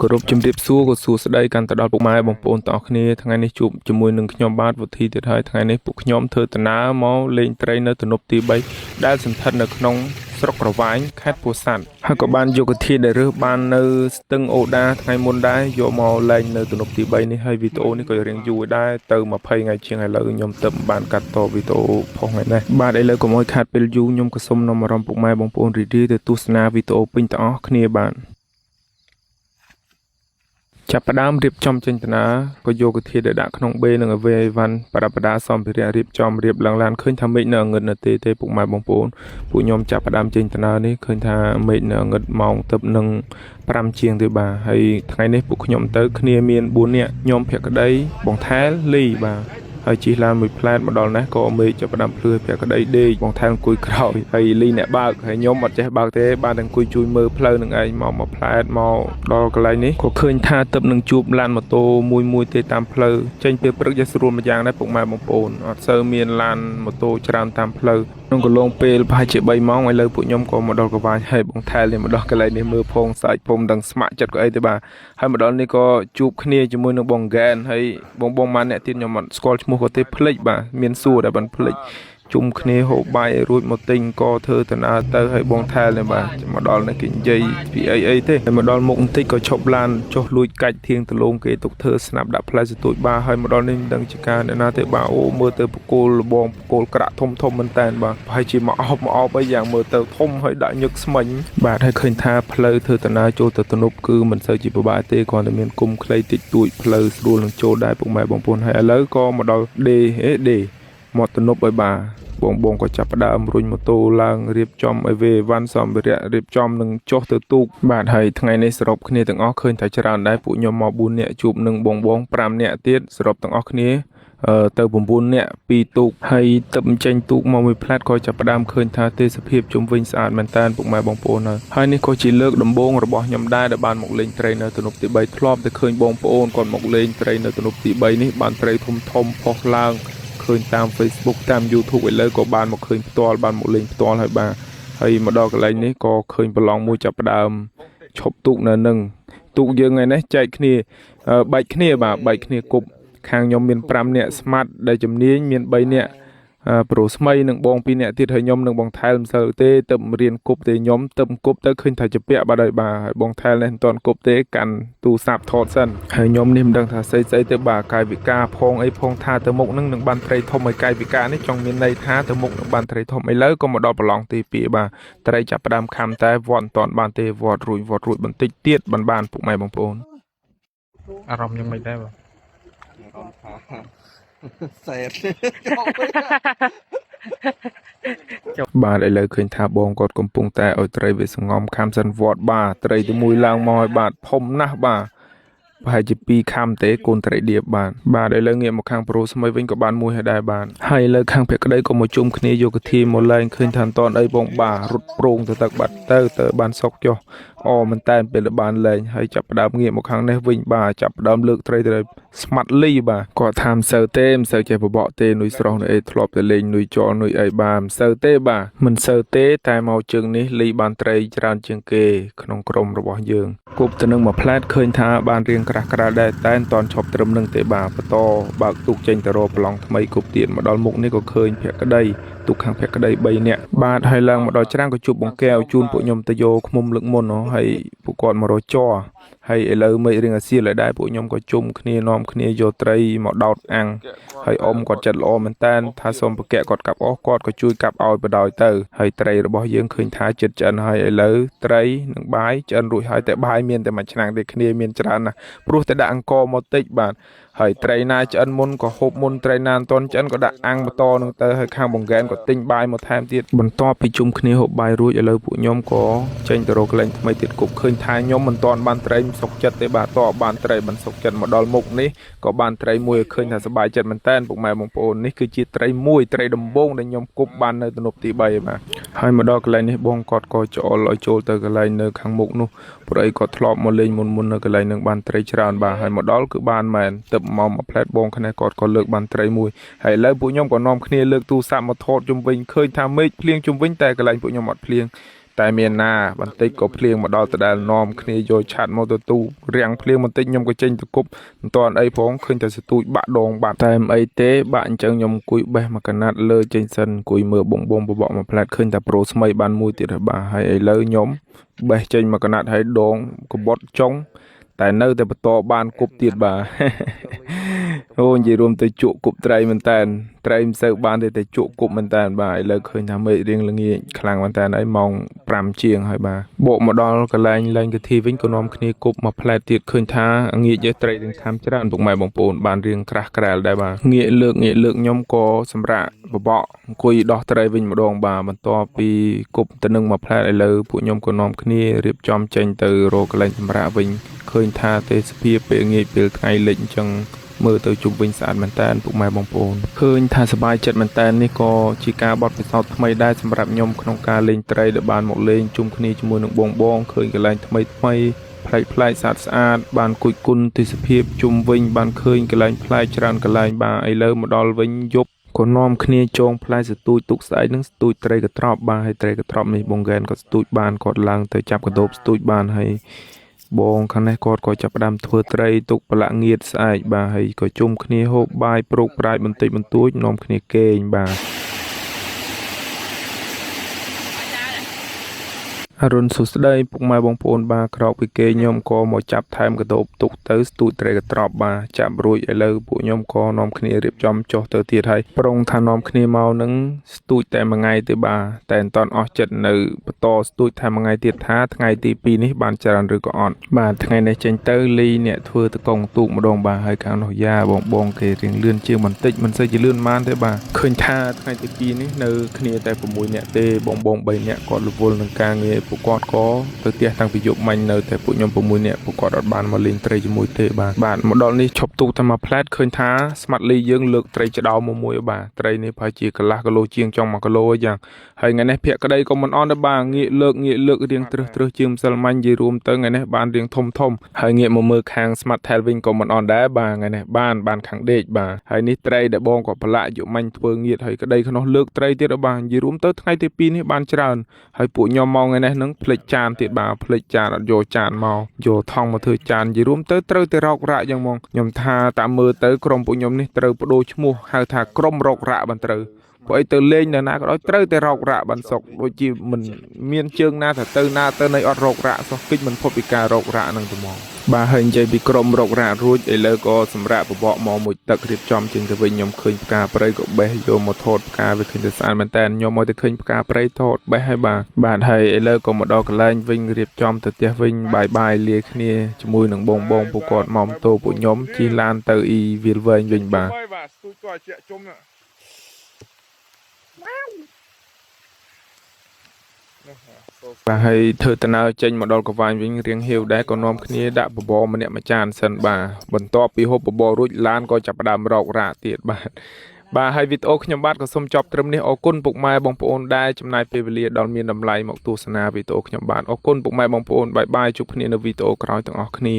គោរពជំរាបសួរក៏សួស្តីកាន់ទៅដល់ពុកម៉ែបងប្អូនទាំងអស់គ្នាថ្ងៃនេះជួបជាមួយនឹងខ្ញុំបាទវុធីទៀតហើយថ្ងៃនេះពួកខ្ញុំធ្វើដំណើរមកលេងត្រីនៅទំនប់ទី3ដែលសន្ធិដ្ឋនៅក្នុងស្រុកក្រវ៉ាញខេត្តពោធិ៍សាត់ហើយក៏បានយកធាតុដែលរើសបាននៅស្ទឹងអូដាថ្ងៃមុនដែរយកមកលេងនៅទំនប់ទី3នេះហើយវីដេអូនេះក៏រៀងយូរដែរទៅ20ថ្ងៃជាងឥឡូវខ្ញុំទៅបានកាត់តវីដេអូផុសថ្ងៃនេះបាទឥឡូវកុំឲ្យខាតពេលយូរខ្ញុំក៏សូមនាំអារម្មណ៍ពុកម៉ែបងប្អូនរីករាយទៅទស្សនាវីដេអូពេញទាំងអស់គ្នាបាទចាប់ផ្ដើមរៀបចំចេញដំណើរក៏យកធាតុដែលដាក់ក្នុងបេនិងអវេវ៉ាន់ប្រដាប់ប្រដាសម្ភារៈរៀបចំរៀបឡើងឡានឃើញថាមេឃនៅងឹតនៅទេពុកម៉ែបងប្អូនពួកខ្ញុំចាប់ផ្ដើមចេញដំណើរនេះឃើញថាមេឃនៅងឹតម៉ោងទៅនឹង5ជាងទេបាទហើយថ្ងៃនេះពួកខ្ញុំទៅគ្នាមាន4នាក់ខ្ញុំភក្តីបងថែលលីបាទហើយជិះឡានមួយផ្លែតមកដល់នេះក៏មេឃចាប់ផ្ដើមភ្លឺភក្តីដេកបងថែលអង្គុយក្រោយហើយលីអ្នកបើកហើយខ្ញុំអត់ចេះបើកទេបានតែអង្គុយជួយមើលផ្លូវនឹងឯងមកផ្លែតមកដល់កន្លែងនេះក៏ឃើញថាទឹកនឹងជួបឡានម៉ូតូមួយទេតាមផ្លូវចេញពេលព្រឹកយ៉ាងស្រួលមួយយ៉ាងដែរពុកម៉ែបងប្អូនអត់សូវមានឡានម៉ូតូច្រើនតាមផ្លូវក្នុងកន្លងពេលប្រហែលជា3ម៉ោងឥឡូវពួកខ្ញុំក៏មកដល់កង្វាញហើយបងថែលនេះមកដល់កន្លែងនេះមើលផងសាច់ពុំដឹងស្ម័គ្រចិត្តក៏អីទេបាទហើយមកដល់នេះក៏ជួបគ្នាជាមួយនឹងបងហ្គែនហើយបងម៉ានអ្នកទៀតខ្ញុំអត់ស្គាល់ឈ្មោះក៏ទេភ្លេចបាទមានសួរតែបានភ្លេចជុំគ្នាហូបបាយរួចមកទិញក៏ធ្វើដំណើរទៅហើយបងថែលនេះបាទមកដល់នេះគេនិយាយពីអីទេហើយមកដល់មុខបន្តិចក៏ឈប់ឡានចុះលួចកាច់ធៀងដលងគេទុកធ្វើស្នាប់ដាក់ផ្លែសទួយបាទហើយមកដល់នេះមិនដឹងជាការអ្នកណាទេបាទអូមើលទៅបកគោលលបងបកគោលក្រាក់ធំមែនតែនបាទប្រហែលជាមកអបអីយ៉ាងមើលទៅធំហើយដាក់ញឹកស្មិញបាទហើយឃើញថាផ្លូវធ្វើដំណើរចូលទៅទំនប់គឺមិនសូវជាពិបាកទេគ្រាន់តែមានគុំខ្លីតិចតួចផ្លូវស្រួលនឹងចូលដែរពុកម៉ែបងប្អូនហើយឥឡូវក៏មកដល់ដេមកទំនប់ឲ្យបាទបងក៏ចាប់ផ្ដើមរុញម៉ូតូឡើងរៀបចំឲ្យវេវ៉ាន់សម្ភារៈរៀបចំនឹងចុះទៅទូកបាទហើយថ្ងៃនេះសរុបគ្នាទាំងអស់ឃើញថាច្រើនដែរពួកខ្ញុំមក4នាក់ជួបនឹងបង5នាក់ទៀតសរុបទាំងអស់គ្នាទៅ9នាក់2ទូកហើយទឹកចេញទូកមកមួយផ្លែតក៏ចាប់ផ្ដើមឃើញថាទេសភាពជុំវិញស្អាតមែនតើពុកម៉ែបងប្អូនហើយនេះក៏ជាលើកដំបូងរបស់ខ្ញុំដែរដែលបានមកលេងត្រីនៅទំនប់ទី3ធ្លាប់តែឃើញបងប្អូនគាត់មកលេងត្រីនៅទំនប់ទី3នេះបានត្រីធំផុសឡើងឃើញតាម Facebook តាម YouTube ឥឡូវក៏បានមកឃើញផ្ទាល់បានមកលេងផ្ទាល់ហើយបាទហើយមកដល់កន្លែងនេះក៏ឃើញប្រឡងមួយចាប់ផ្ដើមឈប់ទូកនៅនឹងទូកយើងថ្ងៃនេះចែកគ្នាបែកគ្នាបាទបែកគ្នាគប់ខាងខ្ញុំមាន5នាក់ស្មាត់ដែលជំនាញមាន3នាក់ប្រូស្មីនិងបង2នាក់ទៀតហើយខ្ញុំនិងបងថែលមិនសូវទេទៅរៀនគប់ទេខ្ញុំទៅគប់ទៅឃើញថាជាពាក់បាត់ហើយបាទហើយបងថែលនេះមិនទាន់គប់ទេកាន់ទូរស័ព្ទថតសិនហើយខ្ញុំនេះមិនដឹងថាស្អីទេបាទកាយវិការផងអីផងថាទៅមុខនឹងបានត្រីធំហើយកាយវិការនេះចង់មានន័យថាទៅមុខនឹងបានត្រីធំឥឡូវក៏មកដល់ប្រឡងទី2បាទត្រីចាប់ផ្ដើមខំតែវត្តមិនទាន់បានទេវត្តរួចបន្តិចទៀតបានពុកម៉ែបងប្អូនអារម្មណ៍យ៉ាងម៉េចដែរបាទអារម្មណ៍ថាសេតបាទឥឡូវឃើញថាបងគាត់កំពុងតែឲ្យត្រីវាសងំខាំសិនវត្តបាទត្រីទី1ឡើងមកឲ្យបាទធំណាស់បាទប្រហែលជា2ខាំទេកូនត្រីដៀបបាទឥឡូវងាកមកខាងប្រូស្មីវិញក៏បានមួយហើយដែរបាទហើយឥឡូវខាងភក្តីក៏មកជុំគ្នាយកធាមកលែងឃើញថាមិនតន់អីបងបាទរត់ប្រងទៅទឹកបាត់ទៅបានសុកចុះមែនតែនពេលបានលែងហើយចាប់ផ្ដើមងាកមកខាងនេះវិញបាទចាប់ផ្ដើមលើកត្រីទៅស្មាត់លីបាទគាត់ថាមិនសូវចេះបបកទេនុយស្រស់នុយអីធ្លាប់តែលេងនុយចលនុយអីបាទមិនសូវទេបាទមិនសូវទេតែមកជើងនេះលីបានត្រីច្រើនជាងគេក្នុងក្រុមរបស់យើងគប់ទៅនឹងមួយផ្លែតឃើញថាបានរៀងក្រាស់ក្រែលដែរតែមិនតន់ឈប់ត្រឹមនឹងទេបាទបន្តបើកទូកចេញទៅរកប្រឡងថ្មីគប់ទៀតមកដល់មុខនេះក៏ឃើញភក្តីទូកខាងភក្តី3នាក់បាទហើយឡើងមកដល់ច្រាំងក៏ជួបបងកែវជូនពួកខ្ញុំទៅយកឃ្មុំលើកមុនហើយពួកគាត់មករកចរហើយឥឡូវមេឃរៀងអាសៀលដែរពួកខ្ញុំក៏ជុំគ្នានាំគ្នាយកត្រីមកដោតអាំងហើយអ៊ំគាត់ចិត្តល្អមែនតើថាសូមប្រកែកគាត់កាប់អស់គាត់ក៏ជួយកាប់ឲ្យបដ ாய் ទៅហើយត្រីរបស់យើងឃើញថាចិត្តឆ្អិនហើយឥឡូវត្រីនិងបាយឆ្អិនរួចហើយតែបាយមានតែមួយឆ្នាំងទេគ្នាមានច្រើនណាស់ព្រោះតែដាក់អង្ករមកតិចបាទហើយត្រីណាឆ្អិនមុនក៏ហូបមុនត្រីណាមិនទាន់ឆ្អិនក៏ដាក់អាំងបន្តនឹងទៅហើយខាងបង្កែនក៏ទិញបាយមកថែមទៀតបន្ទាប់ពីជុំគ្នាហូបបាយរួចឥឡូវពួកខ្ញុំក៏ចេញទៅរកកន្លែងថ្មីទៀតគប់ឃើញថាខ្ញុំមិនទាន់បានត្រីសុកចិត្តទេបាទតបបានត្រីមិនសុកចិត្តមកដល់មុខនេះក៏បានត្រីមួយឃើញថាសប្បាយចិត្តមែនតើពុកម៉ែបងប្អូននេះគឺជាត្រីមួយត្រីដំបងដែលខ្ញុំគប់បាននៅទំនប់ទី3បាទហើយមកដល់កន្លែងនេះបងគាត់ក៏ច្អល់ឲ្យចូលទៅកន្លែងនៅខាងមុខនោះព្រោះអីគាត់ធ្លាប់មកលេងមុននៅកន្លែងនឹងបានត្រីច្រើនបាទហើយមកដល់គឺបានមែនទឹកមកផ្លែតបងគ្នាគាត់ក៏លើកបានត្រីមួយហើយឥឡូវពួកខ្ញុំក៏នាំគ្នាលើកទូរស័ព្ទមកថតជុំវិញឃើញថាមេឃភ្លៀងជុំវិញតែកន្លែងពួកខ្ញុំអត់ភ្លៀង តែមានណាបន្តិចក៏ភ្លៀងមកដល់ដដែលនាំគ្នាយកឆាត់មកទៅទូរាំងភ្លៀងបន្តិចខ្ញុំក៏ចេញទៅគប់មិនតាន់អីផងឃើញតែស្ទូចបាក់ដងបាត់តែមិនអីទេបាក់អញ្ចឹងខ្ញុំអង្គុយបេះមកកណាត់លើចេញសិនអង្គុយមើលបងបបកមកផ្លែតឃើញតែប្រូស្មីបានមួយទៀតហើយបាទហើយឥឡូវខ្ញុំបេះចេញមកកណាត់ហើយដងកបត់ចុងតែនៅតែបន្តបានគប់ទៀតបាទអូនិយាយរួមទៅជក់គប់ត្រីមែនតើត្រីមិនសូវបានទេតែជក់គប់មែនតើបាទឥឡូវឃើញថាមេឃរៀងល្ងាចខ្លាំងមែនតើហើយម៉ោង5ជាងហើយបាទបកមកដល់កន្លែងលេងកធីវិញក៏នាំគ្នាគប់មកផ្លែតទៀតឃើញថាងាកយកត្រីរៀងខាំច្រើនពុកម៉ែបងប្អូនបានរៀងក្រាស់ក្រែលដែរបាទងាកលើកខ្ញុំក៏សម្រាប់បបកអង្គុយដោះត្រីវិញម្ដងបាទបន្ទាប់ពីគប់ទៅនឹងមកផ្លែតឥឡូវពួកខ្ញុំក៏នាំគ្នារៀបចំចេញទៅរកកន្លែងសម្រាប់វិញឃើញថាទេសភាពពេលងាយពេលថ្ងៃលិចអញ្ចឹងមើលទៅជុំវិញស្អាតមែនតើពុកម៉ែបងប្អូនឃើញថាសប្បាយចិត្តមែនតើនេះក៏ជាការបត់ពិសោធន៍ថ្មីដែរសម្រាប់ខ្ញុំក្នុងការលេងត្រីដែលបានមកលេងជុំគ្នាជាមួយនឹងបងឃើញកន្លែងថ្មីប្លែកស្អាតបានគួយគុណទេសភាពជុំវិញបានឃើញកន្លែងប្លែកច្រើនកន្លែងបាទឥឡូវមកដល់វិញយប់ក៏នាំគ្នាចងផ្លែស្ទូចទុកស្អែកនឹងស្ទូចត្រីកត្រប់បាទហើយត្រីកត្រប់នេះបងហ្គែនក៏ស្ទូចបានគាត់ឡើងទៅចាប់កដោបស្ទូចបានហើយបងខាងនេះគាត់ក៏ចាប់ផ្ដើមធ្វើត្រីទុកប្រឡាក់ងៀតស្អែកបាទហើយក៏ជុំគ្នាហូបបាយប្រូកប្រាយបន្តិចបន្តួចនាំគ្នាគេងបាទអរុនសុស្ដីពុកម៉ែបងប្អូនបាទក្រោកពីគេខ្ញុំក៏មកចាប់ថែមកដោបទុកទៅស្ទូចត្រីកត្រប់បាទចាប់រួចឥឡូវពួកខ្ញុំក៏នាំគ្នារៀបចំចុះទៅទៀតហើយប្រុងថានាំគ្នាមកនឹងស្ទូចតែមួយថ្ងៃទេបាទតែមិនតាន់អស់ចិត្តនៅបន្តស្ទូចថាមួយថ្ងៃទៀតថាថ្ងៃទី2នេះបានច្រើនឬក៏អត់បាទថ្ងៃនេះចេញទៅលីអ្នកធ្វើតកងទូកម្ដងបាទហើយខាងនោះយ៉ាបងគេរៀងលឿនជាងបន្តិចមិនសូវជាលឿនបានទេបាទឃើញថាថ្ងៃទី2នេះនៅគ្នាតែ6នាក់ទេបង3នាក់គាត់រវល់នឹងការងារពួកគាត់ក៏ទៅផ្ទះតាំងពីយប់មិញនៅតែពួកខ្ញុំ6នាក់ពួកគាត់អត់បានមកលេងត្រីជាមួយទេបាទមកដល់នេះឈប់ទូកតែមកផ្លែតឃើញថាស្មាត់លីយើងលើកត្រីចដោមមួយបាទត្រីនេះប្រហែលជាកន្លះគីឡូជាងចង់1គីឡូអីយ៉ាងហើយថ្ងៃនេះភាគក្តីក៏មិនអន់ដែរបាទងាកលើករៀងត្រឹសជាងម្សិលមិញនិយាយរួមទៅថ្ងៃនេះបានរៀងធំហើយងាកមកមើលខាង Smart Tail វិញក៏មិនអន់ដែរបាទថ្ងៃនេះបានខាងដេកបាទហើយនេះត្រីដែលបងក៏ប្រឡាក់យកមិញធ្វើងៀតហើយក្តីក្នុងលើកត្រីទៀតបាទនិយាយរួមទៅថ្ងៃទី2នេះបានច្រើនហើយពួកខ្ញុំមកថ្ងៃនេះនឹងផ្លេចចានទៀតបាទផ្លេចចានអត់យកចានមកយកថង់មកធ្វើចាននិយាយរួមទៅត្រូវតែរករ៉ាក់យ៉ាងហ្មងខ្ញុំថាតាមមើលទៅក្រុមពួកខ្ញុំនេះត្រូវបដូរឈ្មោះហៅថាក្រុមរករ៉ាក់បានត្រូវព្រោះអីទៅលេងនៅណាក៏ដោយត្រូវតែរករ៉ាក់បានសុកដូចជាមិនមានជើងណាថាទៅណាទៅណីអត់រករ៉ាក់សោះគិតមិនផុតពីការរករ៉ាក់នឹងទៅហ្មងបាទហើយនិយាយពីក្រុមរករ៉ាក់រួចឥឡូវក៏សម្រាប់បបកមកមួយទឹករៀបចំជាងទៅវិញខ្ញុំឃើញផ្កាព្រៃក៏បេះយកមកថតផ្កាវាឃើញតែស្អាតមែនតើខ្ញុំមកទៅឃើញផ្កាព្រៃថតបេះហើយបាទហើយឥឡូវក៏មកដល់កន្លែងវិញរៀបចំទៅផ្ទះវិញបាយលាគ្នាជាមួយនឹងបងពួកគាត់មកម៉ូតូពួកខ្ញុំជិះឡានទៅអ៊ីវាលវែងវិញបាទស្ទូចក៏ជាជុំបាទហើយធ្វើដំណើរចេញមកដល់កវាញវិញរៀងហៀវដែរក៏នាំគ្នាដាក់បបរម្នាក់មួយចានសិនបាទបន្ទាប់ពីហូបបបររួចឡានក៏ចាប់ផ្ដើមរករ៉ាក់ទៀតបាទហើយវីដេអូខ្ញុំបាទក៏សូមចប់ត្រឹមនេះអរគុណពុកម៉ែបងប្អូនដែលចំណាយពេលវេលាដល់មានតម្លៃមកទស្សនាវីដេអូខ្ញុំបាទអរគុណពុកម៉ែបងប្អូនបាយជួបគ្នានៅវីដេអូក្រោយទាំងអស់គ្នា